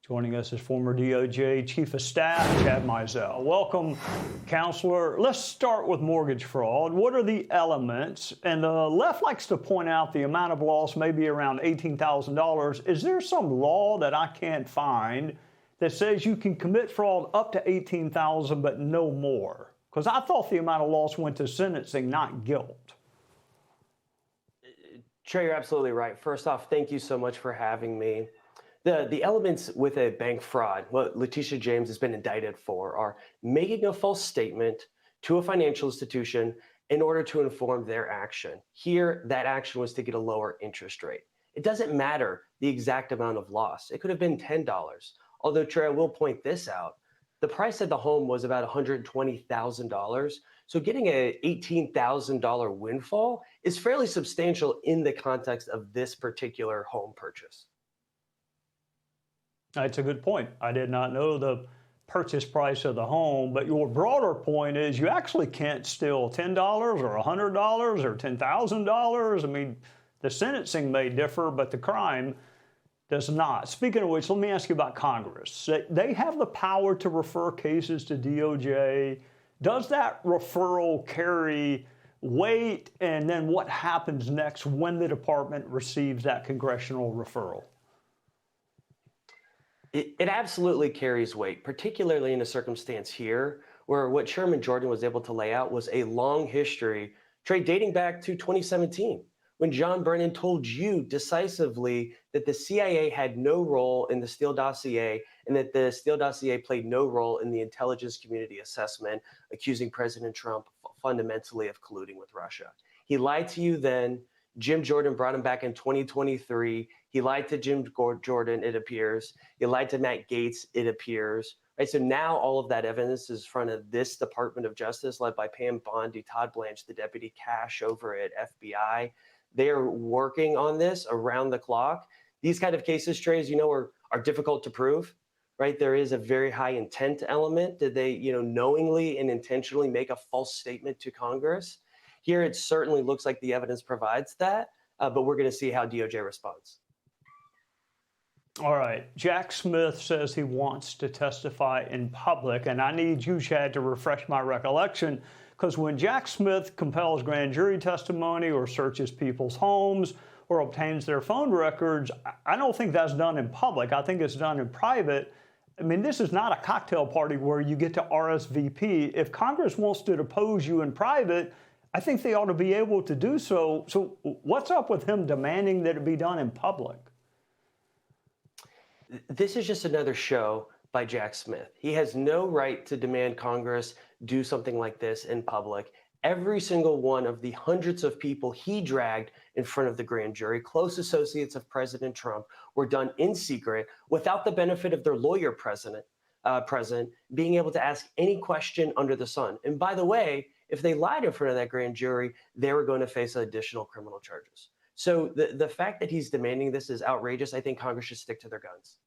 Joining us is former DOJ Chief of Staff Chad Mizelle. Welcome, Counselor. Let's start with mortgage fraud. What are the elements? And the left likes to point out the amount of loss may be around $18,000. Is there some law that I can't find that says you can commit fraud up to $18,000 but no more? Because I thought the amount of loss went to sentencing, not guilt. Trey, you're absolutely right. First off, thank you so much for having me. The elements with a bank fraud, what Letitia James has been indicted for, are making a false statement to a financial institution in order to inform their action. Here, that action was to get a lower interest rate. It doesn't matter the exact amount of loss. It could have been $10. Although, Trey, I will point this out. The price of the home was about $120,000. So getting an $18,000 windfall is fairly substantial in the context of this particular home purchase. That's a good point. I did not know the purchase price of the home, but your broader point is you actually can't steal $10 or $100 or $10,000. I mean, the sentencing may differ, but the crime does not. Speaking of which, let me ask you about Congress. They have the power to refer cases to DOJ. Does that referral carry weight? And then what happens next when the department receives that congressional referral? It absolutely carries weight, particularly in a circumstance here where what Chairman Jordan was able to lay out was a long history, Trey, dating back to 2017, when John Brennan told you decisively that the CIA had no role in the Steele dossier and that the Steele dossier played no role in the intelligence community assessment, accusing President Trump fundamentally of colluding with Russia. He lied to you then. Jim Jordan brought him back in 2023. He lied to Jim Jordan, it appears. He lied to Matt Gaetz, it appears. Right, so now all of that evidence is in front of this Department of Justice, led by Pam Bondi, Todd Blanche, the deputy cash over at FBI. They are working on this around the clock. These kind of cases, Trey, as you know, are difficult to prove. Right, there is a very high intent element. Did they, knowingly and intentionally make a false statement to Congress? Here, it certainly looks like the evidence provides that, but we're going to see how DOJ responds. All right. Jack Smith says he wants to testify in public, and I need you, Chad, to refresh my recollection, because when Jack Smith compels grand jury testimony or searches people's homes or obtains their phone records, I don't think that's done in public. I think it's done in private. I mean, this is not a cocktail party where you get to RSVP. If Congress wants to depose you in private, I think they ought to be able to do so. So what's up with him demanding that it be done in public? This is just another show by Jack Smith. He has no right to demand Congress do something like this in public. Every single one of the hundreds of people he dragged in front of the grand jury, close associates of President Trump, were done in secret without the benefit of their lawyer present, being able to ask any question under the sun. And by the way, if they lied in front of that grand jury, they were going to face additional criminal charges. So the fact that he's demanding this is outrageous. I think Congress should stick to their guns.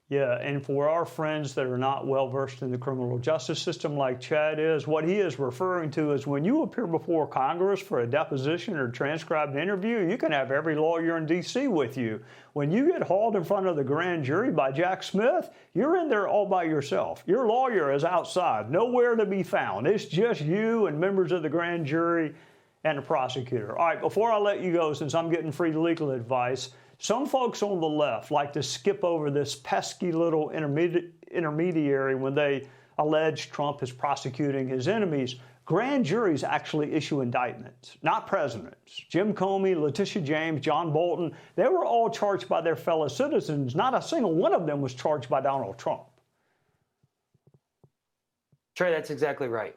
Yeah, and for our friends that are not well versed in the criminal justice system like Chad is, what he is referring to is when you appear before Congress for a deposition or transcribed interview, you can have every lawyer in D.C. with you. When you get hauled in front of the grand jury by Jack Smith, you're in there all by yourself. Your lawyer is outside, nowhere to be found. It's just you and members of the grand jury and the prosecutor. All right, before I let you go, since I'm getting free legal advice, some folks on the left like to skip over this pesky little intermediary when they allege Trump is prosecuting his enemies. Grand juries actually issue indictments, not presidents. Jim Comey, Letitia James, John Bolton, they were all charged by their fellow citizens. Not a single one of them was charged by Donald Trump. Trey, that's exactly right.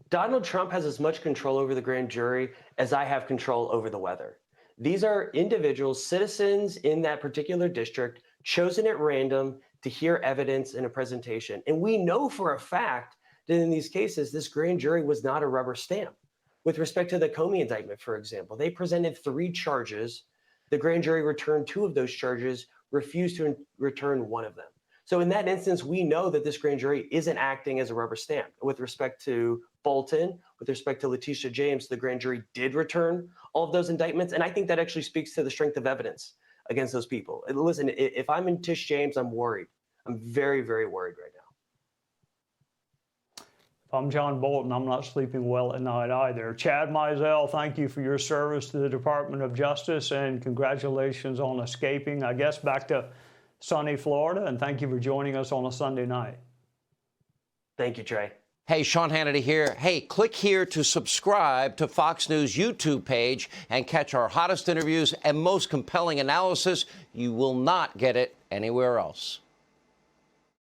Donald Trump has as much control over the grand jury as I have control over the weather. These are individuals, citizens in that particular district, chosen at random to hear evidence in a presentation. And we know for a fact that in these cases, this grand jury was not a rubber stamp. With respect to the Comey indictment, for example, they presented 3 charges. The grand jury returned 2 of those charges, refused to return 1 of them. So in that instance, we know that this grand jury isn't acting as a rubber stamp. With respect to Bolton, with respect to Letitia James, the grand jury did return all of those indictments. And I think that actually speaks to the strength of evidence against those people. Listen, if I'm in Tish James, I'm worried. I'm very, very worried right now. If I'm John Bolton, I'm not sleeping well at night either. Chad Mizelle, thank you for your service to the Department of Justice, and congratulations on escaping, I guess, back to sunny Florida, and thank you for joining us on a Sunday night. Thank you, Trey. Hey, Sean Hannity here. Hey, click here to subscribe to Fox News YouTube page and catch our hottest interviews and most compelling analysis. You will not get it anywhere else.